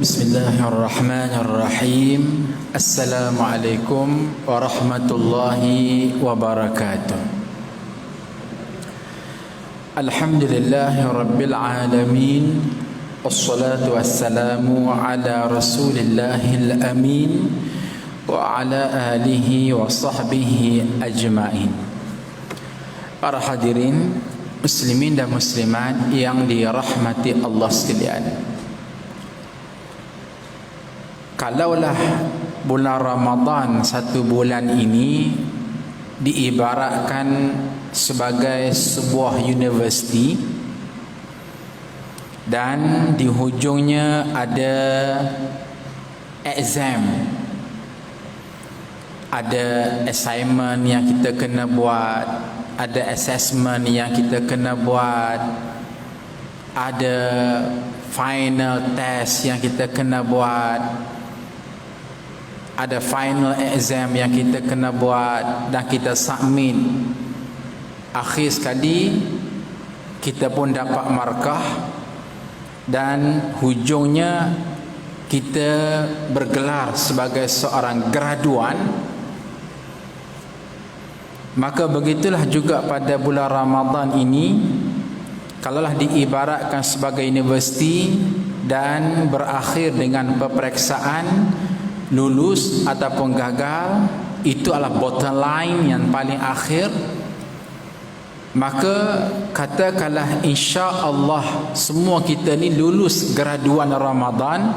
Bismillahirrahmanirrahim. Assalamualaikum warahmatullahi wabarakatuh. Alhamdulillahi rabbil alamin. Wassalatu wassalamu ala rasulillahil amin wa ala alihi wa sahbihi ajma'in. Para hadirin muslimin dan muslimat yang dirahmati Allah sekalian, kalaulah bulan Ramadan satu bulan ini diibaratkan sebagai sebuah universiti dan di hujungnya ada exam, ada assignment yang kita kena buat, ada assessment yang kita kena buat, ada final test yang kita kena buat, ada final exam yang kita kena buat dan kita submit. Akhir sekali kita pun dapat markah dan hujungnya kita bergelar sebagai seorang graduan. Maka begitulah juga pada bulan Ramadan ini, kalaulah diibaratkan sebagai universiti dan berakhir dengan peperiksaan lulus ataupun gagal, itu adalah bottom line yang paling akhir. Maka katakanlah insya-Allah semua kita ni lulus graduan Ramadan.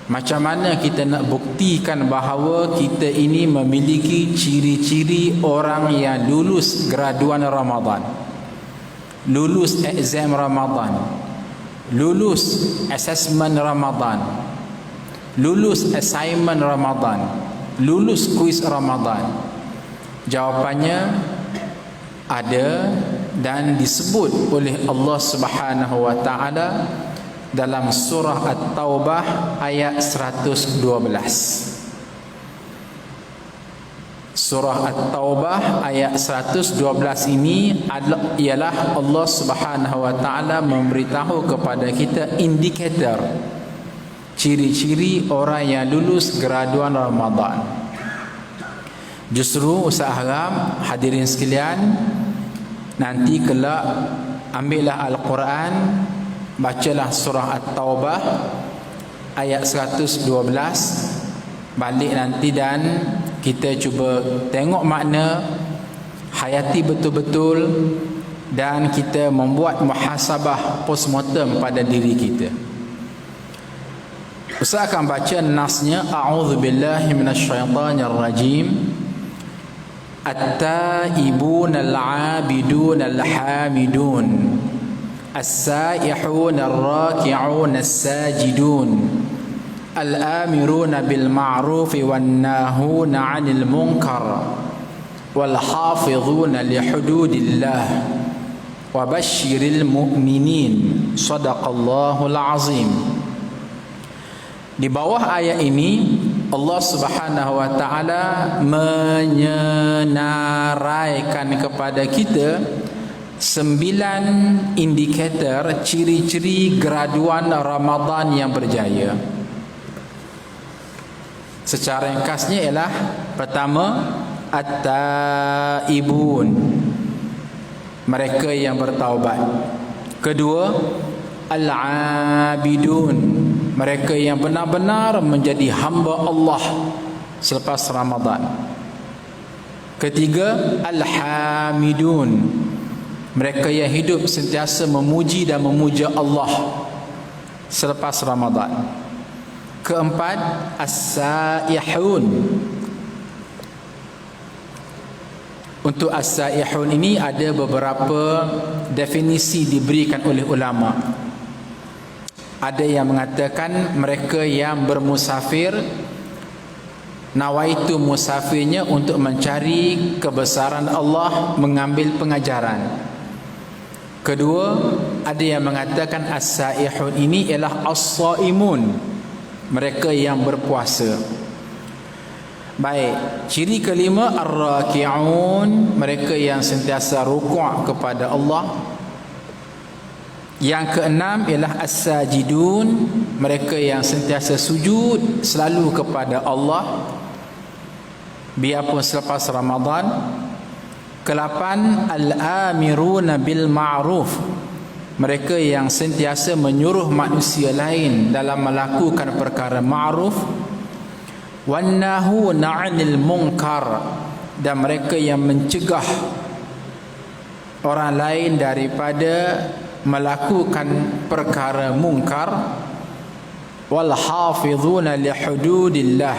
Macam mana kita nak buktikan bahawa kita ini memiliki ciri-ciri orang yang lulus graduan Ramadan, lulus exam Ramadan, lulus assessment Ramadan, lulus assignment Ramadan, lulus kuis Ramadan? Jawapannya ada dan disebut oleh Allah Subhanahu wa taala dalam surah At-Taubah ayat 112. Surah At-Taubah ayat 112 ini ialah Allah Subhanahu wa taala memberitahu kepada kita indikator, ciri-ciri orang yang lulus graduan Ramadan. Justru Ustaz harap hadirin sekalian, nanti kelak ambillah Al-Quran, bacalah surah At-Taubah ayat 112 balik nanti, dan kita cuba tengok makna, hayati betul-betul, dan kita membuat muhasabah postmortem pada diri kita. Ustaz akan baca nasnya. A'udzubillahi minasyaitanirrajim. At-taibun al-'abidun al-hamidun as-saihun ar-raki'un as-sajidun al-amiruna bil ma'ruf wan nahuna 'anil munkar wal hafizuna li hududillah wa basyiril mu'minin. Shadaqallahul azim. Di bawah ayat ini Allah Subhanahu wa taala menyenaraikan kepada kita 9 indikator ciri-ciri graduan Ramadan yang berjaya. Secara ringkasnya ialah: pertama, at-taibun, mereka yang bertaubat. Kedua, al-abidun, mereka yang benar-benar menjadi hamba Allah selepas Ramadan. Ketiga, al-hamidun, mereka yang hidup sentiasa memuji dan memuja Allah selepas Ramadan. Keempat, as-saihun. Untuk as-saihun ini ada beberapa definisi diberikan oleh ulama. Ada yang mengatakan mereka yang bermusafir, nawaitu musafirnya untuk mencari kebesaran Allah, mengambil pengajaran. Kedua, ada yang mengatakan as-saihun ini ialah as-saimun, mereka yang berpuasa. Baik, ciri kelima ar-raki'un, mereka yang sentiasa rukuk kepada Allah. Yang keenam ialah as-sajidun, mereka yang sentiasa sujud selalu kepada Allah biarpun selepas Ramadan. Kelapan, al-amiruna bil ma'ruf, mereka yang sentiasa menyuruh manusia lain dalam melakukan perkara ma'ruf. Wan nahuna 'anil munkar, dan mereka yang mencegah orang lain daripada melakukan perkara mungkar. Wal hafizuna li hududillah,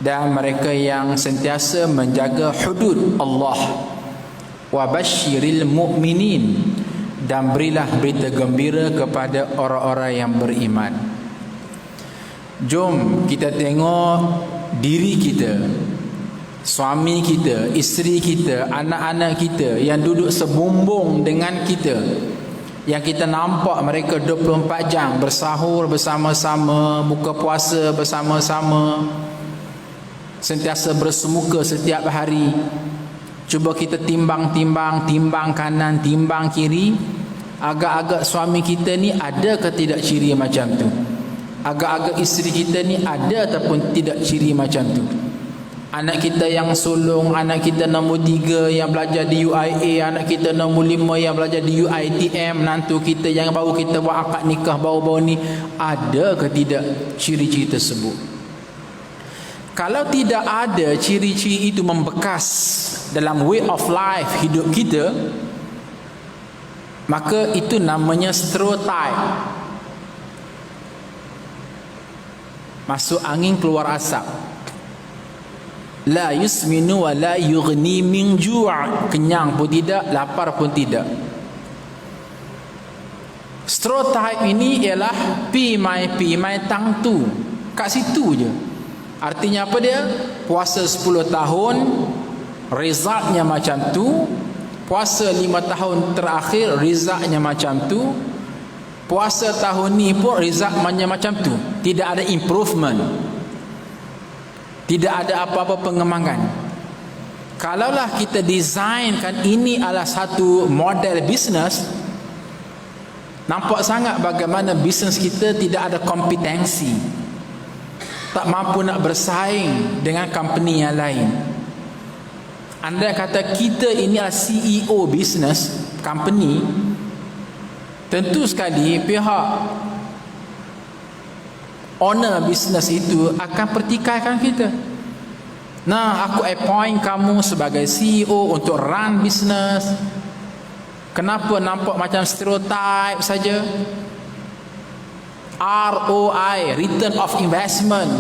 dan mereka yang sentiasa menjaga hudud Allah. Wa basyiril mu'minin, dan berilah berita gembira kepada orang-orang yang beriman. Jom kita tengok diri kita, suami kita, isteri kita, anak-anak kita yang duduk sebumbung dengan kita, yang kita nampak mereka 24 jam bersahur bersama-sama, buka puasa bersama-sama, sentiasa bersemuka setiap hari. Cuba kita timbang kanan, timbang kiri. Agak-agak suami kita ni ada ke tidak ciri macam tu? Agak-agak isteri kita ni ada ataupun tidak ciri macam tu? Anak kita yang sulung, anak kita nombor 3 yang belajar di UIA, anak kita nombor 5 yang belajar di UiTM, menantu kita yang baru kita buat akad nikah baru-baru ni, ada ke tidak ciri-ciri tersebut? Kalau tidak ada ciri-ciri itu membekas dalam way of life hidup kita, maka itu namanya stereotype. Masuk angin keluar asap. La yusminu wa la yughni min ju', kenyang pun tidak, lapar pun tidak. Stereotype ini ialah pi mai tang tu, kat situ je. Artinya apa dia? Puasa 10 tahun resultnya macam tu, puasa 5 tahun terakhir resultnya macam tu, puasa tahun ni pun resultnya macam tu. Tidak ada improvement, tidak ada apa-apa pengembangan. Kalaulah kita designkan ini adalah satu model bisnes, nampak sangat bagaimana bisnes kita tidak ada kompetensi, tak mampu nak bersaing dengan company yang lain. Anda kata kita ini adalah CEO bisnes company, tentu sekali pihak owner bisnes itu akan pertikaikan kita. Nah, aku appoint kamu sebagai CEO untuk run bisnes. Kenapa nampak macam stereotype saja? ROI, return of investment,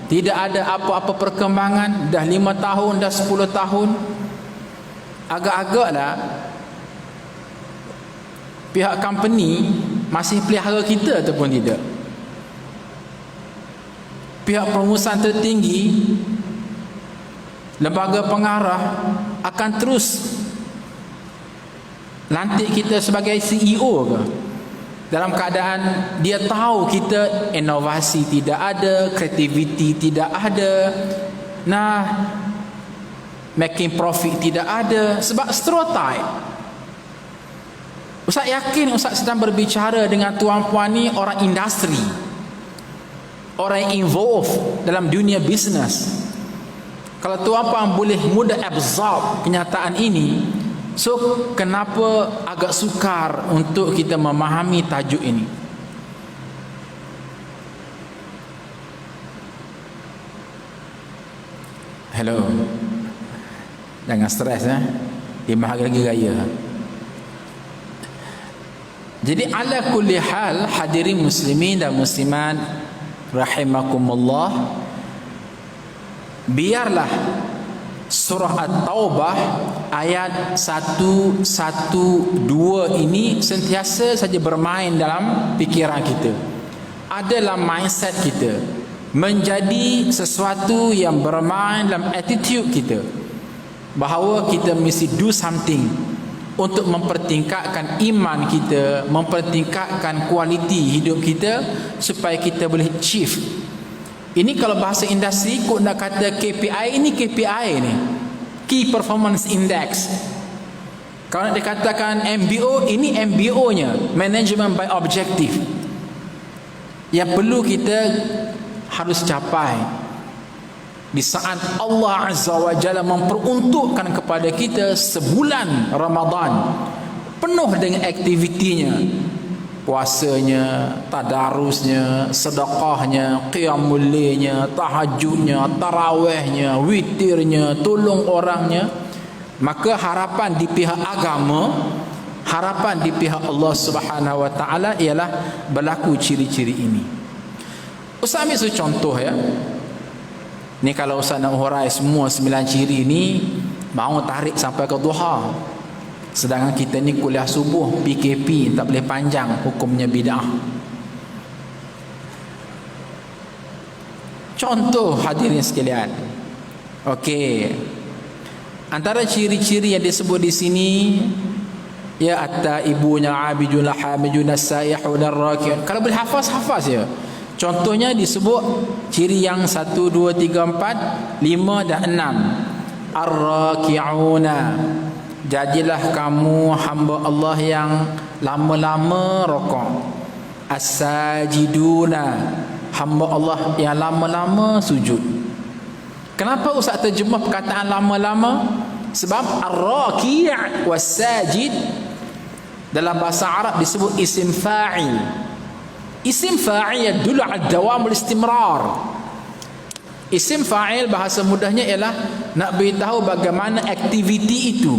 tidak ada apa-apa perkembangan. Dah 5 tahun, dah 10 tahun. Agak-agaklah pihak company masih pelihara kita ataupun tidak. Pihak pengurusan tertinggi, lembaga pengarah akan terus lantik kita sebagai CEO ke? Dalam keadaan dia tahu kita inovasi tidak ada, kreativiti tidak ada, nah making profit tidak ada, sebab stereotype. Ustaz yakin Ustaz sedang berbicara dengan tuan-puan ni orang industri, orang yang involved dalam dunia bisnes. Kalau tuan-puan boleh mudah absorb kenyataan ini, so kenapa agak sukar untuk kita memahami tajuk ini? Hello, jangan stres ya, 5 hari lagi raya. Jadi ala kulli hal, hadirin muslimin dan muslimat rahimakumullah, biarlah surah At-Taubah ayat 112 ini sentiasa saja bermain dalam fikiran kita, ada dalam mindset kita, menjadi sesuatu yang bermain dalam attitude kita, bahawa kita mesti do something untuk mempertingkatkan iman kita, mempertingkatkan kualiti hidup kita, supaya kita boleh achieve. Ini kalau bahasa industri kok nak kata KPI, ini KPI ni, Key Performance Index. Kalau nak dikatakan MBO, ini MBO-nya, Management by Objective, yang perlu kita harus capai di saat Allah Azza wa Jalla memperuntukkan kepada kita sebulan Ramadan penuh dengan aktivitinya, puasanya, tadarusnya, sedekahnya, qiyamul lailnya, tahajudnya, tarawihnya, witirnya, tolong orangnya. Maka harapan di pihak agama, harapan di pihak Allah Subhanahu wa taala ialah berlaku ciri-ciri ini. Ustaz ambil satu contoh ya. Ni kalau Ustaz nak hurai semua 9 ciri ini, mau tarik sampai ke duha. Sedangkan kita ni kuliah subuh, PKP, tak boleh panjang, hukumnya bid'ah. Contoh hadirin sekalian. Okey. Antara ciri-ciri yang disebut di sini, ya at-taibuna, abiduna, hamiduna, saihuna, raki'un. Kalau boleh hafaz ya. Contohnya disebut ciri yang 1, 2, 3, 4, 5 dan 6. Ar-raki'una, jadilah kamu hamba Allah yang lama-lama rokok. As-sajiduna, hamba Allah yang lama-lama sujud. Kenapa Ustaz terjemah perkataan lama-lama? Sebab ar-raki' was-sajid dalam bahasa Arab disebut isim fa'il. Isim fa'il yadullu 'ala dawam al-istimrar. Isim fa'il bahasa mudahnya ialah nak beritahu bagaimana aktiviti itu,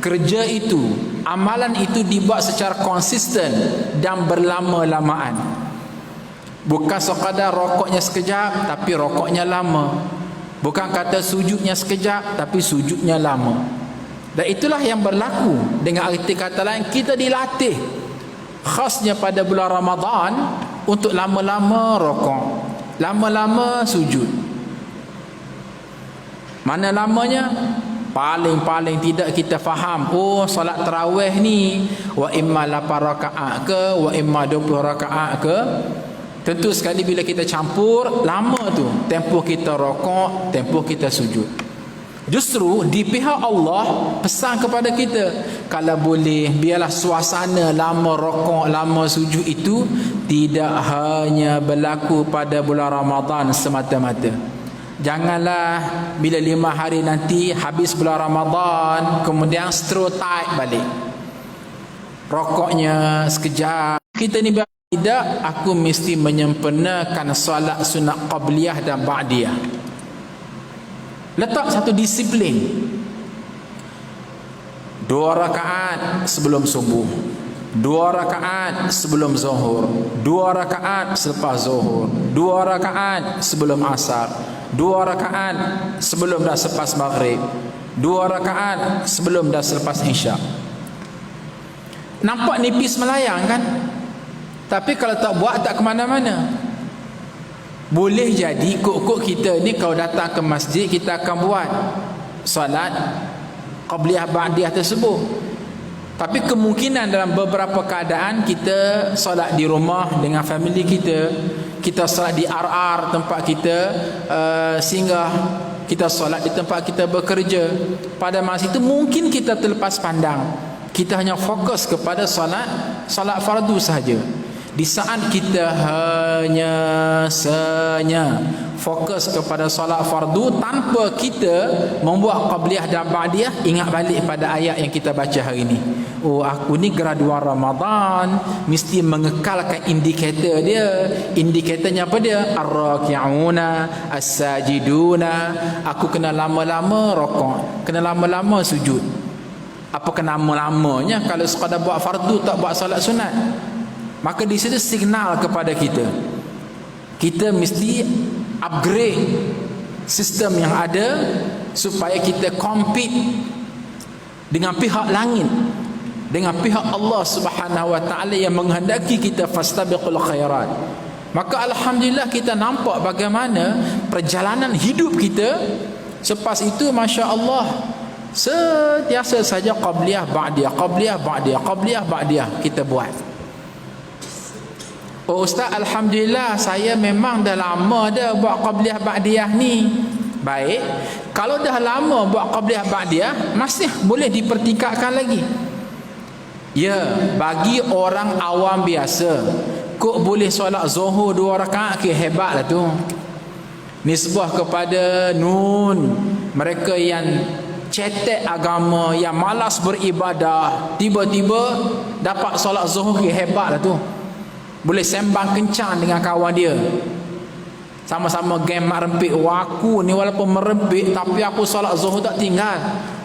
kerja itu, amalan itu dibuat secara konsisten dan berlama-lamaan. Bukan sekadar rokoknya sekejap tapi rokoknya lama. Bukan kata sujudnya sekejap tapi sujudnya lama. Dan itulah yang berlaku. Dengan arti kata lain, kita dilatih khasnya pada bulan Ramadan untuk lama-lama rokok, lama-lama sujud. Mana lamanya? Paling tidak kita faham, oh solat tarawih ni wa imma 8 rakaat ke, wa imma 20 rakaat ke. Tentu sekali bila kita campur, lama tu tempoh kita rokok, tempoh kita sujud. Justru di pihak Allah pesan kepada kita, kalau boleh biarlah suasana lama rokok, lama sujud itu tidak hanya berlaku pada bulan Ramadan semata-mata. Janganlah bila 5 hari nanti habis bulan Ramadan kemudian stereotip balik, rokoknya sekejap. Kita ni tidak, aku mesti menyempurnakan solat sunat qabliyah dan ba'diyah. Letak satu disiplin. 2 rakaat sebelum subuh, 2 rakaat sebelum zuhur, 2 rakaat selepas zuhur, 2 rakaat sebelum asar, 2 rakaat sebelum dan selepas maghrib, 2 rakaat sebelum dan selepas isyak. Nampak nipis melayang kan? Tapi kalau tak buat, tak ke mana-mana. Boleh jadi kok kita ni kalau datang ke masjid, kita akan buat solat qabliyah ba'diyah tersebut. Tapi kemungkinan dalam beberapa keadaan kita solat di rumah dengan family kita, kita solat di RR tempat kita singgah, kita solat di tempat kita bekerja. Pada masa itu mungkin kita terlepas pandang, kita hanya fokus kepada solat fardu sahaja. Di saat kita hanya fokus kepada solat fardu tanpa kita membuat qabliyah dan ba'diyah, ingat balik pada ayat yang kita baca hari ini. Oh, aku ni graduan Ramadan, mesti mengekalkan indikator dia. Indikatornya apa dia? Ar-raki'una, as-sajiduna. Aku kena lama-lama rokok, kena lama-lama sujud. Apa kena lama-lamanya kalau sekadar buat fardu, tak buat solat sunat? Maka di situ signal kepada kita, kita mesti upgrade sistem yang ada supaya kita compete dengan pihak langit, dengan pihak Allah Subhanahu wa taala yang menghendaki kita fastabiqul khairat. Maka alhamdulillah kita nampak bagaimana perjalanan hidup kita selepas itu, masya-Allah, sentiasa saja qabliyah ba'diyah, qabliyah ba'diyah, qabliyah ba'diyah kita buat. Oh Ustaz, alhamdulillah saya memang dah lama dah buat qabliyah ba'diyah ni. Baik, kalau dah lama buat qabliyah ba'diyah, masih boleh dipertingkatkan lagi. Ya, bagi orang awam biasa, kok boleh solat zuhur 2 rakaat, ke hebatlah tu. Nisbah kepada mereka yang cetek agama, yang malas beribadah, tiba-tiba dapat solat zuhur, ke hebatlah tu. Boleh sembang kencang dengan kawan dia. Sama-sama game mak rempik. Aku ni walaupun merempik, tapi aku solat zuhur tak tinggal.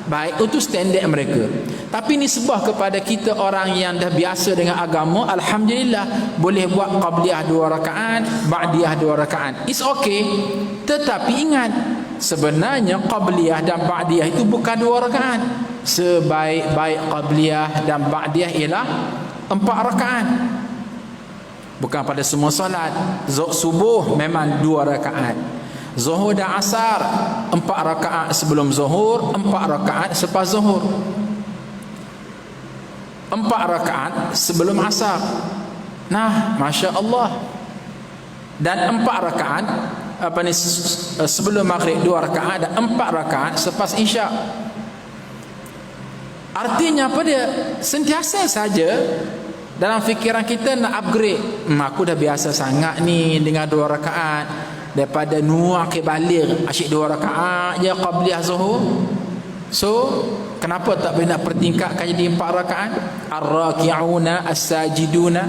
Baik, itu standard mereka. Tapi ni sebab kepada kita orang yang dah biasa dengan agama, alhamdulillah boleh buat qabliyah 2 rakaat, ba'diyah 2 rakaat. It's okay. Tetapi ingat, sebenarnya qabliyah dan ba'diyah itu bukan 2 rakaat. Sebaik-baik qabliyah dan ba'diyah ialah 4 rakaat. Bukan pada semua solat. Subuh memang 2 rakaat. Zuhur dan asar 4 rakaat sebelum zuhur, 4 rakaat selepas zuhur, 4 rakaat sebelum asar. Nah, Masya Allah. Dan 4 rakaat sebelum maghrib 2 rakaat, dan 4 rakaat selepas isyak. Artinya apa dia? Sentiasa saja dalam fikiran kita nak upgrade. Aku dah biasa sangat ni dengan 2 rakaat. Daripada ke balik asyik 2 rakaat je qabliyah zuhur. So kenapa tak boleh nak pertingkatkan jadi 4 rakaat? Ar-raki'una as-sajiduna.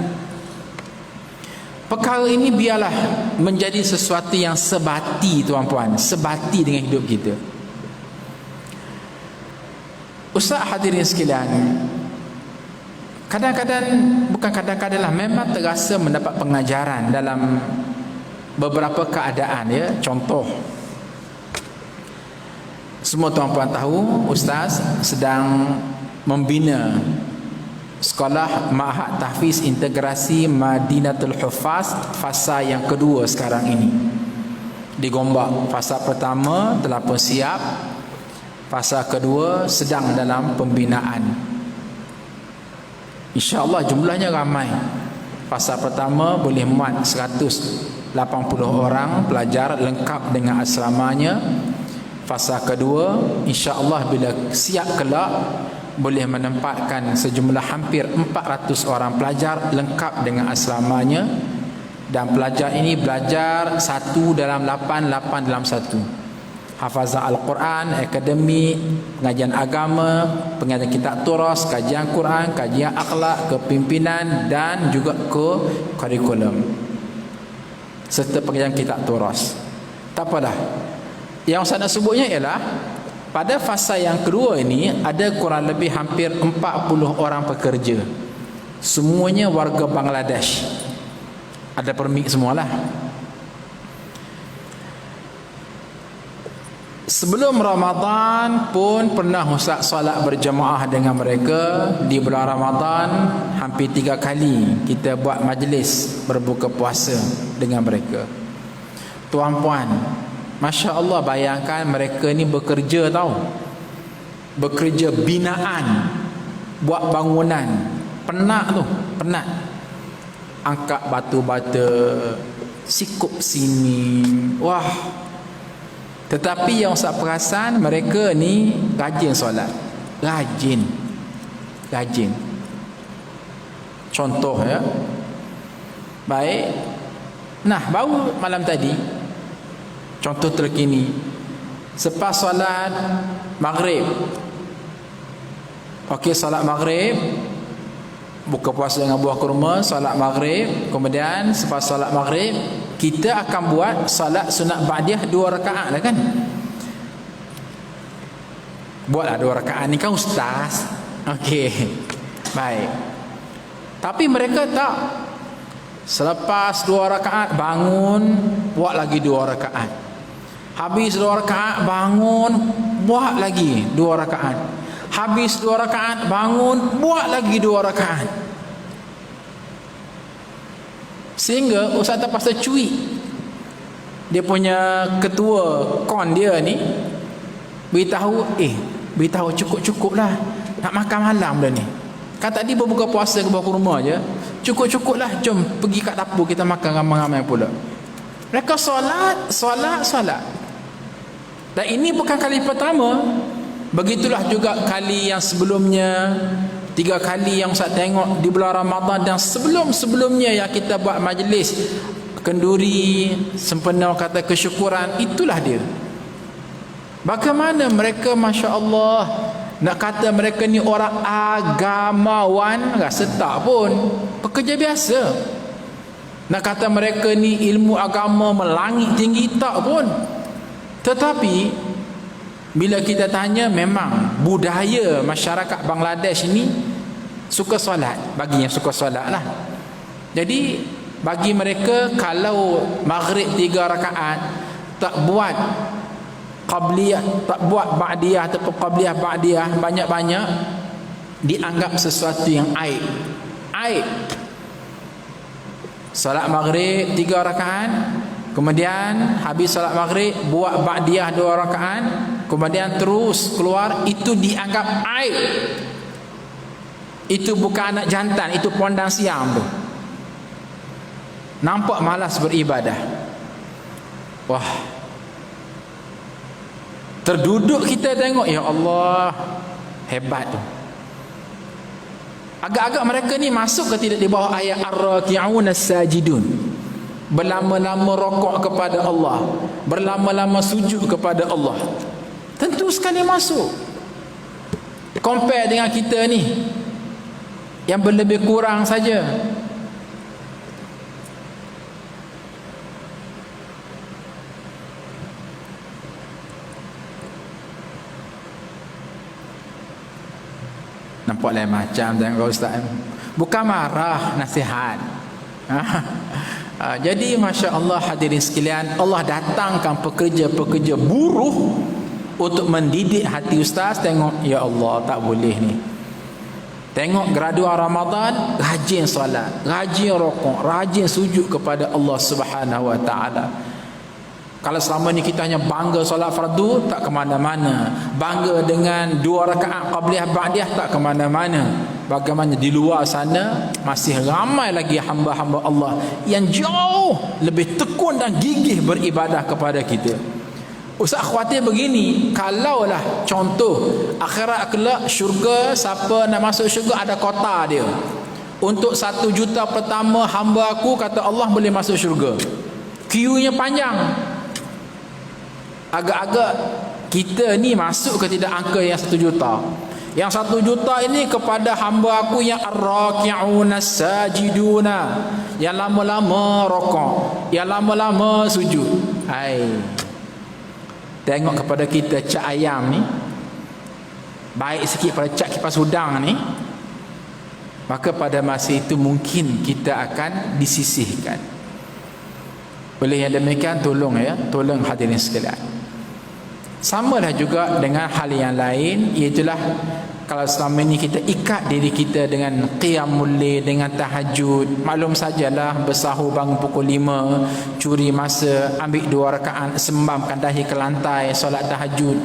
Perkara ini biarlah menjadi sesuatu yang sebati, tuan-puan, sebati dengan hidup kita. Ustaz hadirin sekalian, kadang-kadang, bukan kadang-kadang lah, memang terasa mendapat pengajaran dalam beberapa keadaan, ya. Contoh, semua tuan-puan tahu Ustaz sedang membina sekolah Ma'had Tahfiz Integrasi Madinatul Huffaz fasa yang kedua sekarang ini di Gombak. Fasa pertama telah pun siap, fasa kedua sedang dalam pembinaan. InsyaAllah jumlahnya ramai. Fasa pertama boleh muat 180 orang pelajar lengkap dengan asramanya. Fasa kedua insya-Allah bila siap kelak boleh menempatkan sejumlah hampir 400 orang pelajar lengkap dengan asramanya, dan pelajar ini belajar 1 dalam 8, 8 dalam 1. Hafazah Al-Quran, akademik, pengajian agama, pengajian kitab turas, kajian Quran, kajian akhlak, kepimpinan dan juga ke kurikulum serta pengajian kitab turas. Tak apalah. Yang saya nak sebutnya ialah pada fasa yang kedua ini ada kurang lebih hampir 40 orang pekerja. Semuanya warga Bangladesh. Ada permit semualah. Sebelum Ramadan pun pernah Ustaz solat berjemaah dengan mereka. Di bulan Ramadan hampir 3 kali kita buat majlis berbuka puasa dengan mereka. Tuan-puan, Masya Allah, bayangkan mereka ni bekerja tau. Bekerja binaan, buat bangunan. Penat tu, penat. Angkat batu-bata, sikup sini. Wah. Tetapi yang saya perasan mereka ni rajin solat. Rajin. Contoh, ya. Baik. Nah, baru malam tadi contoh terkini, selepas solat maghrib, okey, solat maghrib, buka puasa dengan buah kurma, solat maghrib, kemudian selepas solat maghrib kita akan buat solat sunat ba'diyah 2 rakaat lah kan. Buatlah 2 rakaat ni kan ustaz. Okey, baik. Tapi mereka tak. Selepas 2 rakaat bangun, buat lagi 2 rakaat. Habis 2 rakaat bangun, buat lagi 2 rakaat. Habis 2 rakaat bangun, buat lagi 2 rakaat. Sehingga ustaz terpaksa cuit. Dia punya ketua kon dia ni beritahu, beritahu cukup-cukup lah, nak makan malam dah ni. Kan tadi berbuka puasa ke buah kurma je. Cukup-cukup lah, jom pergi kat dapur kita makan ramai-ramai pula. Mereka solat. Dan ini bukan kali pertama. Begitulah juga kali yang sebelumnya 3 kali yang Ustaz tengok di bulan Ramadan dan sebelum-sebelumnya yang kita buat majlis kenduri sempena kata kesyukuran, itulah dia. Bagaimana mereka, Masya Allah, nak kata mereka ni orang agamawan, rasa tak pun, pekerja biasa. Nak kata mereka ni ilmu agama melangit tinggi, tak pun. Tetapi bila kita tanya, memang budaya masyarakat Bangladesh ini suka solat, bagi yang suka solat lah. Jadi bagi mereka, kalau maghrib 3 rakaat tak buat qabliyah, tak buat ba'diyah ataupun qabliyah ba'diyah banyak-banyak, dianggap sesuatu yang aib. Solat maghrib 3 rakaat, kemudian habis solat maghrib buat ba'diyah 2 rakaat, kemudian terus keluar, itu dianggap aib. Itu bukan anak jantan, itu pondang siam tu. Nampak malas beribadah. Wah, terduduk kita tengok, ya Allah, hebat tu. Agak-agak mereka ni masuk ke tidak di bawah ayat ar-raki'un as-sajidun, berlama-lama rokok kepada Allah, berlama-lama sujud kepada Allah. Tentu sekali masuk. Compare dengan kita ni yang berlebih kurang saja. Nampak lain macam tengok Ustaz. Bukan marah, nasihat. Jadi Masya Allah, hadirin sekalian, Allah datangkan pekerja-pekerja buruh untuk mendidik hati Ustaz. Tengok, ya Allah, tak boleh ni. Tengok graduan Ramadan, rajin solat, rajin rokok, rajin sujud kepada Allah Subhanahu Wa Taala. Kalau selama ni kita hanya bangga solat fardu, tak ke mana-mana. Bangga dengan 2 rakaat qabliyah ba'diyah, tak ke mana-mana. Bagaimana di luar sana masih ramai lagi hamba-hamba Allah yang jauh lebih tekun dan gigih beribadah kepada kita. Ustaz khawatir begini, kalaulah contoh akhirat kelak syurga, siapa nak masuk syurga ada kota dia. Untuk 1 juta pertama hamba aku, kata Allah, boleh masuk syurga. Queue-nya panjang. Agak-agak kita ni masuk ke tidak angka yang 1 juta. Yang 1 juta ini kepada hamba aku yang ar-raki'una sajiduna, yang lama-lama rokok, yang lama-lama sujud. Hai, tengok kepada kita cak ayam ni, baik sikit pada cak kipas udang ni, maka pada masa itu mungkin kita akan disisihkan. Oleh yang demikian, tolong hadirin sekalian. Samalah juga dengan hal yang lain, iaitulah kalau selama ini kita ikat diri kita dengan qiyamul lail, dengan tahajud, maklum sajalah bersahur bangun pukul 5, curi masa, ambil 2 rakaat, sembamkan dahi ke lantai, solat tahajud.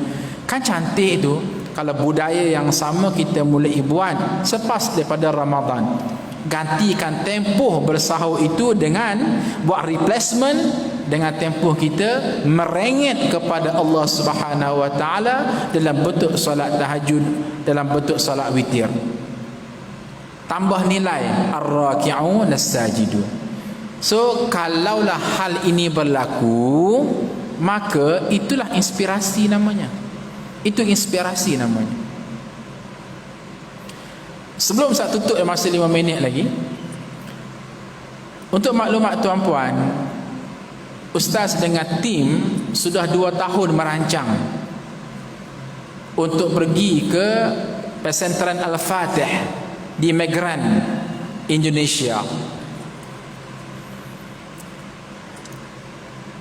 Kan cantik tu kalau budaya yang sama kita mulai buat selepas daripada Ramadan. Gantikan tempoh bersahur itu dengan buat replacement dengan tempoh kita merengek kepada Allah Subhanahu Wa Taala dalam bentuk solat tahajud, dalam bentuk solat witir. Tambah nilai ar-raki'un as-sajidun. So kalaulah hal ini berlaku, maka itulah inspirasi namanya. Itu inspirasi namanya. Sebelum saya tutup masa 5 minit lagi, untuk maklumat tuan-puan, Ustaz dengan tim sudah 2 tahun merancang untuk pergi ke pesantren Al-Fatih di Migran, Indonesia.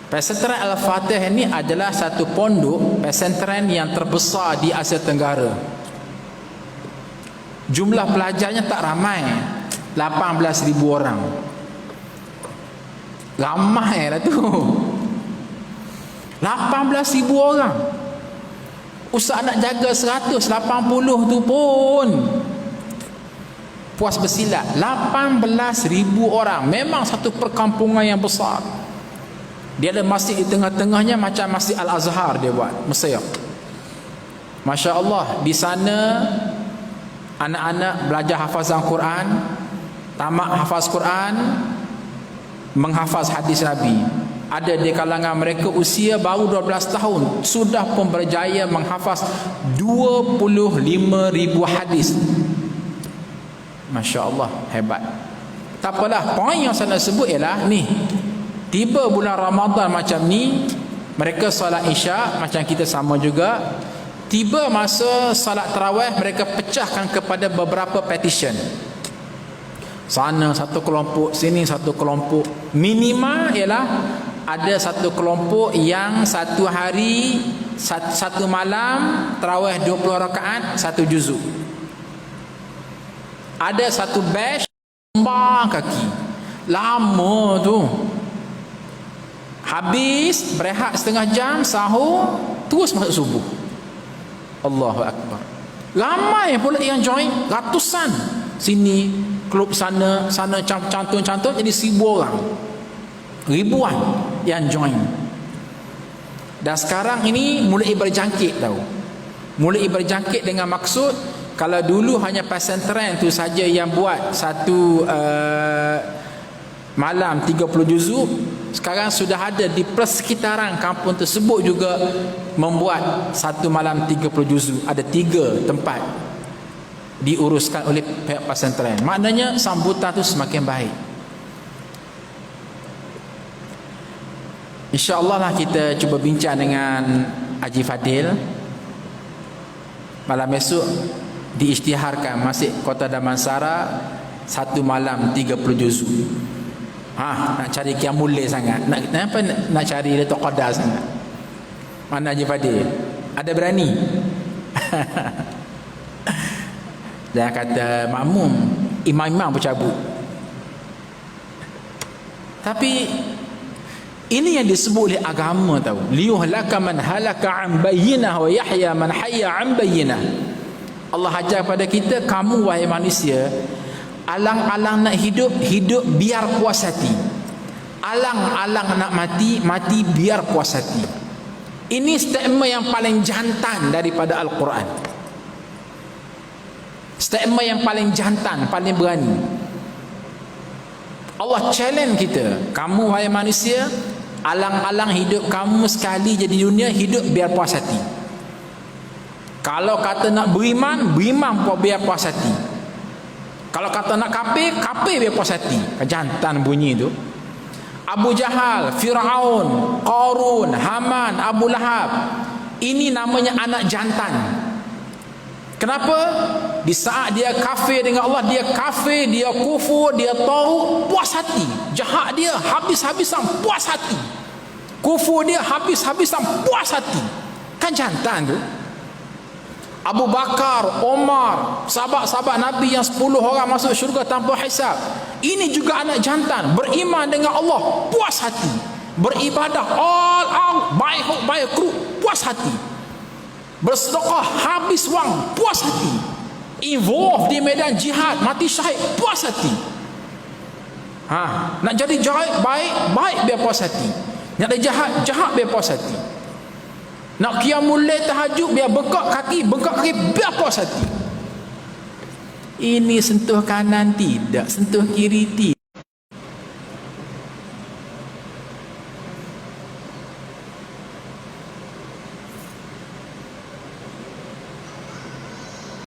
Pesantren Al-Fatih ini adalah satu pondok pesantren yang terbesar di Asia Tenggara. Jumlah pelajarnya tak ramai, 18,000 orang. Ramai lah tu, 18,000 orang. Ustaz nak jaga 180 tu pun puas bersilat. 18,000 orang, memang satu perkampungan yang besar. Dia ada masjid di tengah-tengahnya, macam Masjid Al-Azhar dia buat, Mesir. Masya Allah, di sana Anak-anak belajar hafazan Quran, tamat hafaz Quran, menghafaz hadis Nabi. Ada di kalangan mereka usia baru 12 tahun sudah pun berjaya menghafaz 25,000 hadis. Masya Allah, hebat. Tak apalah, poin yang saya nak sebut ialah ni, tiba bulan Ramadan macam ni, mereka solat Isyak macam kita sama juga. Tiba masa solat tarawih, mereka pecahkan kepada beberapa petition. Sana satu kelompok, sini satu kelompok. Minimal ialah ada satu kelompok yang satu hari, satu malam tarawih 20 rakaat, satu juzuk. Ada satu batch lembang kaki, lama tu. Habis berehat setengah jam, sahur, terus masuk subuh. Allahu Akbar. Ramai pula yang join, ratusan. Sini klub, sana cantun-cantun, jadi 1,000 orang, ribuan yang join. Dan sekarang ini mulai berjangkit tahu. Mulai berjangkit dengan maksud, kalau dulu hanya pesantren tu saja yang buat satu malam 30 juzuk, sekarang sudah ada di persekitaran kampung tersebut juga membuat satu malam 30 juzuk. Ada 3 tempat diuruskan oleh pihak pesantren. Maknanya sambutan tu semakin baik. InsyaAllah lah kita cuba bincang dengan Haji Fadil. Malam esok diisytiharkan Masjid Kota Damansara satu malam 30 juzuk. Nak cari qiyamul lail sangat. Nak cari Lailatul Qadar sangat. Mana Haji Fadil? Ada berani? Dan kata makmum, imam-imam bercabut. Tapi ini yang disebut oleh agama tahu. Liyuhlaka man halaka an bayyinah wa yahya man hayya an bayyinah. Allah ajar pada kita, kamu wahai manusia, alang-alang nak hidup, hidup biar puas hati. Alang-alang nak mati, mati biar puas hati. Ini statement yang paling jantan daripada Al-Quran. Statement yang paling jantan, paling berani. Allah challenge kita, kamu wahai manusia, alang-alang hidup kamu sekali jadi dunia, hidup biar puas hati. Kalau kata nak beriman, beriman biar puas hati. Kalau kata nak kafir, kafir biar puas hati. Jantan bunyi tu. Abu Jahal, Fir'aun, Qarun, Haman, Abu Lahab, ini namanya anak jantan. Kenapa? Di saat dia kafir dengan Allah, dia kafir, dia kufur, dia tahu, puas hati. Jahat dia habis-habisan, puas hati. Kufur dia habis-habisan, puas hati. Kan jantan tu. Abu Bakar, Omar, sahabat-sahabat Nabi yang 10 orang masuk syurga tanpa hisab. Ini juga anak jantan, beriman dengan Allah, puas hati. Beribadah all out, baik huk baik kru, puas hati. Bersedekah habis wang, puas hati. Involve di medan jihad, mati syahid, puas hati. Nak jadi jahat, baik biar puas hati. Nak jadi jahat biar puas hati. Nak qiyamul lail tahajud biar bengkak kaki biar puas hati. Ini sentuh kanan tidak, sentuh kiri tidak.